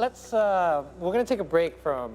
we're going to take a break from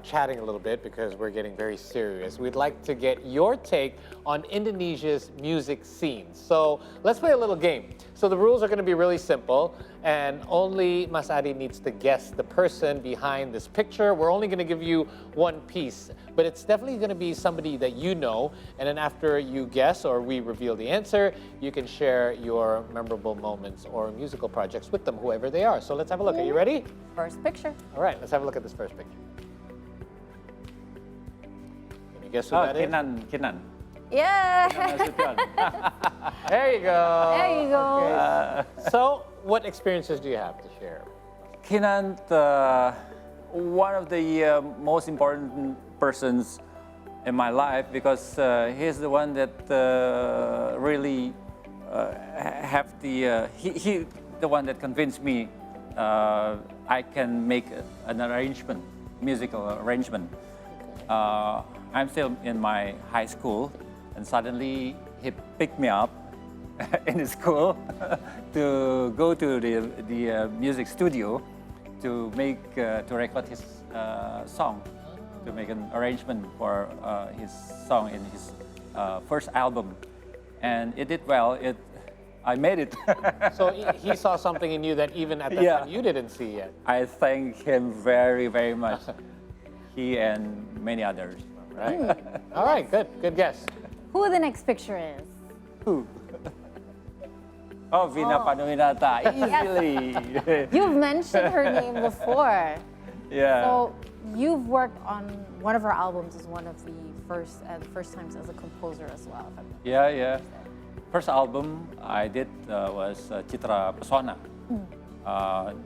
chatting a little bit because we're getting very serious. We'd like to get your take on Indonesia's music scene. So let's play a little game. So the rules are going to be really simple, and only Mas Addie needs to guess the person behind this picture. We're only going to give you one piece, but it's definitely going to be somebody that you know. And then after you guess or we reveal the answer, you can share your memorable moments or musical projects with them, whoever they are. So let's have a look. Are you ready? First picture. All right, let's have a look at this first picture. Can you guess who that is? Kinan. Yeah. There you go. There you go. Okay. So, what experiences do you have to share? Kinan, one of the most important persons in my life because he's the one that really have he the one that convinced me I can make an arrangement, musical arrangement. I'm still in my high school, and suddenly he picked me up in his school to go to the music studio to record his song, to make an arrangement for his song in his first album, and it did well. I made it. So he saw something in you that even at that time you didn't see yet. I thank him very, very much. He and many others. Right. All right, good guess. Who the next picture is? Who? Oh, Vina Panuinata, easily. You've mentioned her name before. Yeah. So you've worked on one of her albums as one of the first times as a composer as well. Yeah. First album I did was Citra Pesona.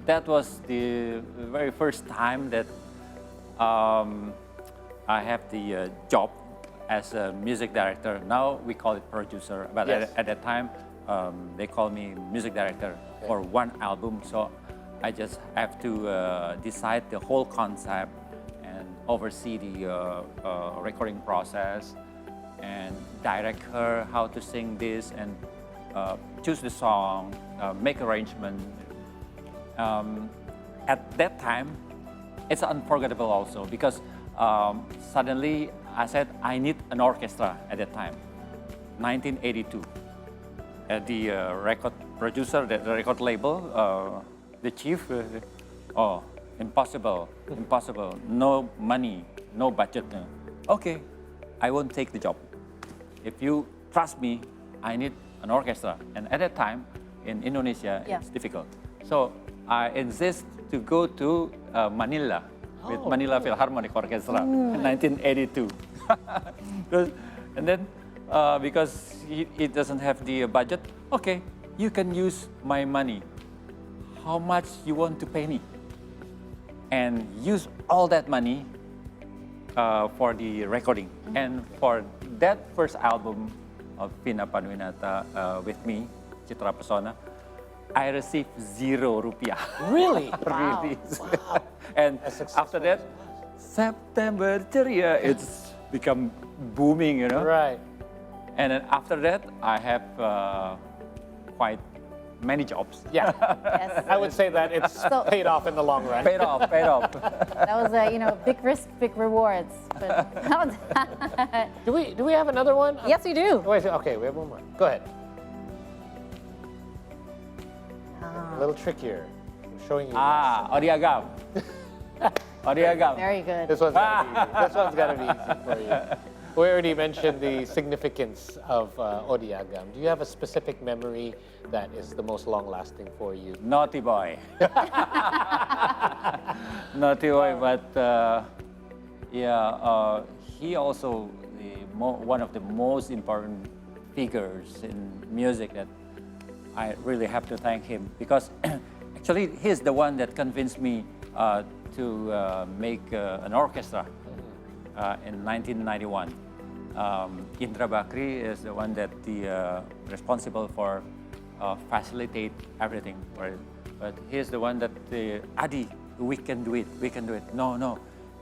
That was the very first time that I have the job as a music director. Now we call it producer, but yes. at that time they call me music director for one album. So I just have to decide the whole concept and oversee the recording process and direct her how to sing this and choose the song, make arrangement. At that time, it's unforgettable also because suddenly I said I need an orchestra at that time, 1982. The record producer, the record label, the chief, impossible, no money, no budget. Okay, I won't take the job. If you trust me, I need an orchestra. And at that time, in Indonesia, it's difficult. So I insist to go to Manila with Manila Philharmonic Orchestra in 1982. And then, because it doesn't have the budget, okay, you can use my money. How much you want to pay me? And use all that money for the recording. And for that first album of Vina Panuinata with me, Citra Pesona, I received 0 rupiah. Really? Wow. Release. Wow. And after that, September Ceria, it's become booming, you know? Right. And then after that, I have quite many jobs. Yeah. Yes. I would say that it's paid off in the long run. Paid off. That was big risk, big rewards. But Do we have another one? yes, we do. Wait, okay, we have one more. Go ahead. A little trickier. I'm showing you. Odiagam. Odiagam. Very good. This one's gotta be easy for you. We already mentioned the significance of Odiagam. Do you have a specific memory that is the most long-lasting for you? Naughty boy. Naughty boy, but he also one of the most important figures in music that I really have to thank him because actually he's the one that convinced me to make an orchestra in 1991. Indra Bakri is the one that responsible for facilitate everything for it. But he's the one that Addie, we can do it. No,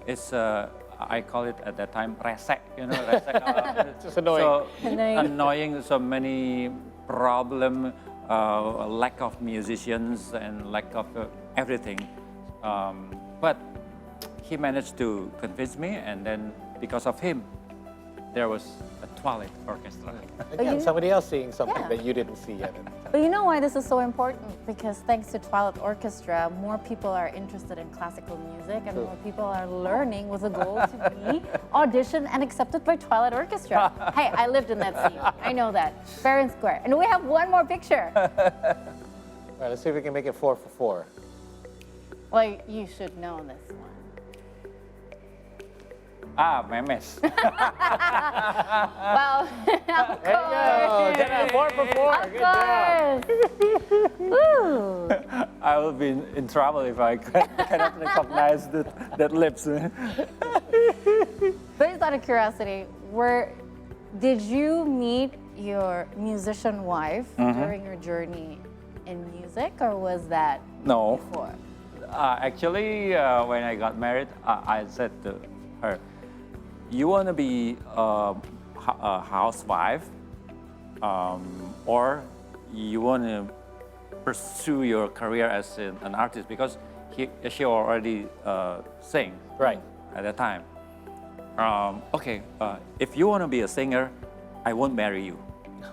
it's I call it at that time resek, resek. Just annoying. So annoying. So many problem, lack of musicians and lack of everything. But he managed to convince me, and then because of him, there was a Twilight Orchestra. Again, somebody else seeing something Yeah. that you didn't see yet. But you know why this is so important? Because thanks to Twilight Orchestra, more people are interested in classical music and more people are learning with a goal to be auditioned and accepted by Twilight Orchestra. Hey, I lived in that scene. I know that. Fair and square. And we have one more picture. All right, let's see if we can make it 4 for 4. Well, you should know this one. Memes. Well, of There you go. Jenna, 4 for 4. Of Good job. course. Woo. I will be in trouble if I cannot recognize that lips. Based out of curiosity, did you meet your musician wife during your journey in music, or was that No. before? Actually, when I got married, I said to her, "You want to be a housewife, or you want to pursue your career as an artist?" Because she already sang Right. at that time. Okay, if you want to be a singer, I won't marry you.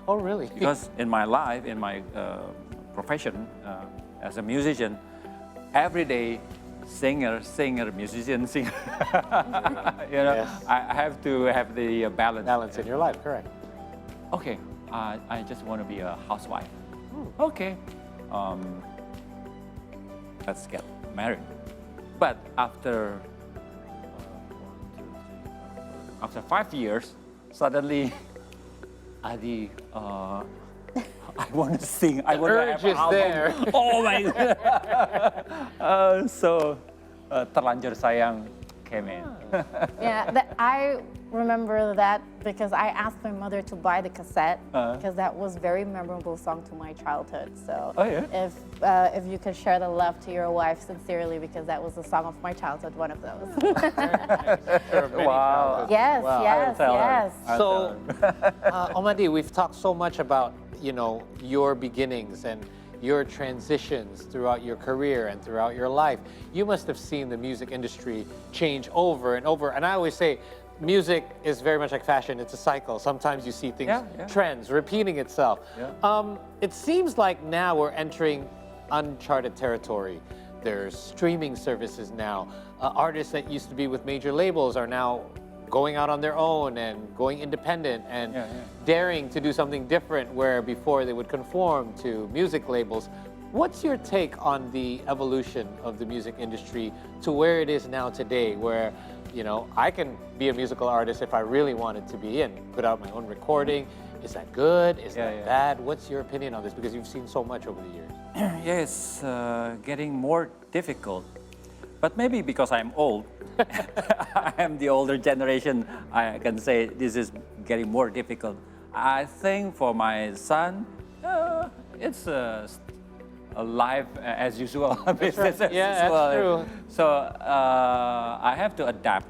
Oh, really? Because in my life, in my profession as a musician, every day, singer, musician, singer. You know, Yes. I have to have the balance. Balance in your life, correct. Okay, I just want to be a housewife. Okay, let's get married. But after 5 years, suddenly, Addie, I want to sing. I want to urge have an is album. there. Oh my God. So, terlanjur sayang came in. Yeah, I remember that because I asked my mother to buy the cassette because that was very memorable song to my childhood. So Oh, yeah? if you could share the love to your wife sincerely, because that was the song of my childhood, one of those. Sure, many Wow. childhoods. Yes, Wow. yes, tell her. yes. I'll So, tell her. Omadi, we've talked so much about, you know, your beginnings and your transitions throughout your career and throughout your life. You must have seen the music industry change over and over. And I always say, music is very much like fashion. It's a cycle. Sometimes you see things, Yeah. trends repeating itself. Yeah. It seems like now we're entering uncharted territory. There's streaming services now. Artists that used to be with major labels are now going out on their own and going independent and daring to do something different, where before they would conform to music labels. What's your take on the evolution of the music industry to where it is now today, where, you know, I can be a musical artist if I really wanted to be and put out my own recording? Is that good? Is that bad? What's your opinion on this? Because you've seen so much over the years. Yes, getting more difficult. But maybe because I'm old, I am the older generation, I can say this is getting more difficult. I think for my son, it's a life as usual, business as Yeah, usual. that's true. So I have to adapt.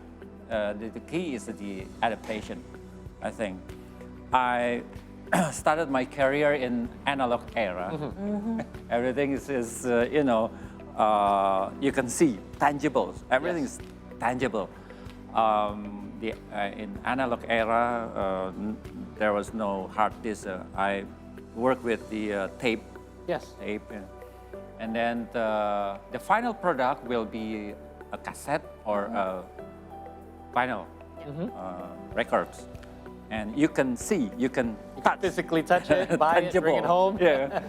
The key is the adaptation, I think. I started my career in analog era. Everything is you know, you can see, tangible. Everything is tangible. In analog era, there was no hard disk. I worked with the tape. Yes. Tape, and then the final product will be a cassette or a vinyl records. And you can see, you can touch. Physically touch it, buy it, bring it home. Yeah.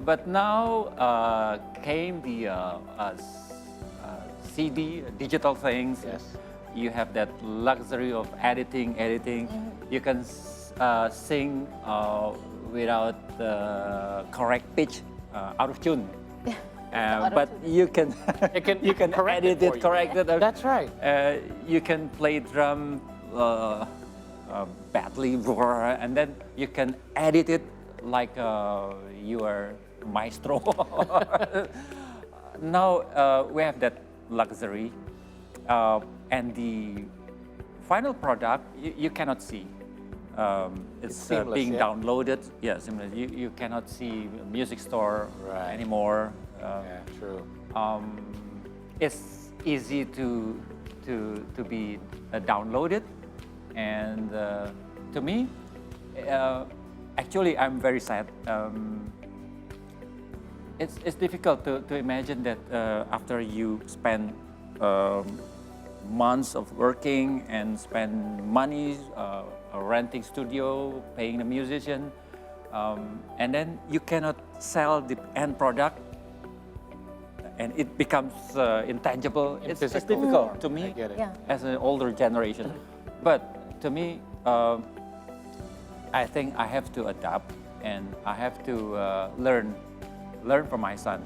But now came the CD, digital things. Yes. You have that luxury of editing. You can sing without the correct pitch, out of tune. But you can you can correct edit it it, for you. correct it. That's right. You can play drum badly, and then you can edit it like you are maestro. Now we have that luxury, and the final product you cannot see. It's seamless, being yeah. downloaded. Yeah, seamless. You cannot see a music store Right. anymore. Yeah, true. it's easy to be downloaded, and to me, actually, I'm very sad. It's difficult to imagine that after you spend months of working and spend money renting studio, paying the musician, and then you cannot sell the end product, and it becomes intangible. It's physical difficult form. to me I get it. Yeah. as an older generation. But to me, I think I have to adapt, and I have to learn from my son.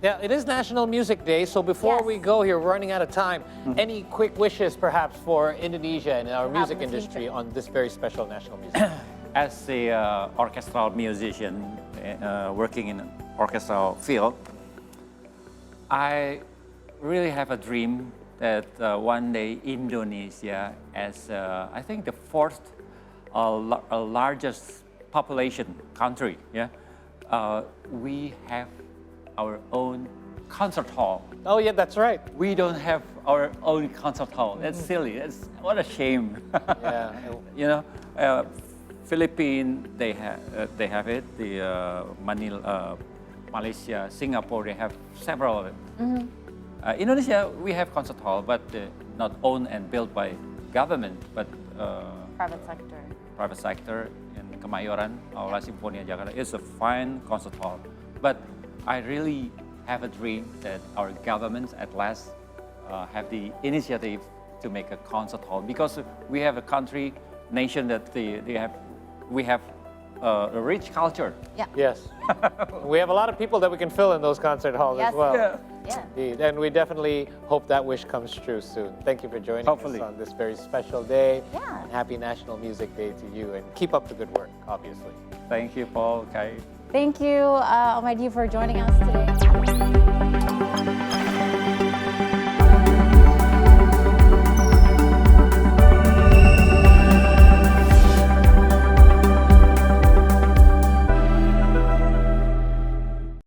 Yeah, it is National Music Day, so before Yes. we go here, we're running out of time. Any quick wishes, perhaps, for Indonesia and our have music in the industry future. on this very special National Music Day? As a orchestral musician working in an orchestral field, I really have a dream that one day Indonesia, as I think the fourth largest population country, we have our own concert hall. Oh, yeah, that's right. We don't have our own concert hall. That's silly. What a shame. Yeah. You know, Philippines, they have it. The Manila, Malaysia, Singapore, they have several of it. Indonesia, we have concert hall, but not owned and built by government, but Private sector. private sector. In Kemayoran, Aula Sinfonia Jakarta is a fine concert hall. But I really have a dream that our governments at last have the initiative to make a concert hall, because we have a country, nation that we have a rich culture. Yeah. Yes. We have a lot of people that we can fill in those concert halls Yes. as well. Yeah. Yeah. Indeed. And we definitely hope that wish comes true soon. Thank you for joining Hopefully. us on this very special day. Yeah. And happy National Music Day to you. And keep up the good work, obviously. Thank you, Paul, Kai. Thank you, Almighty, for joining us today.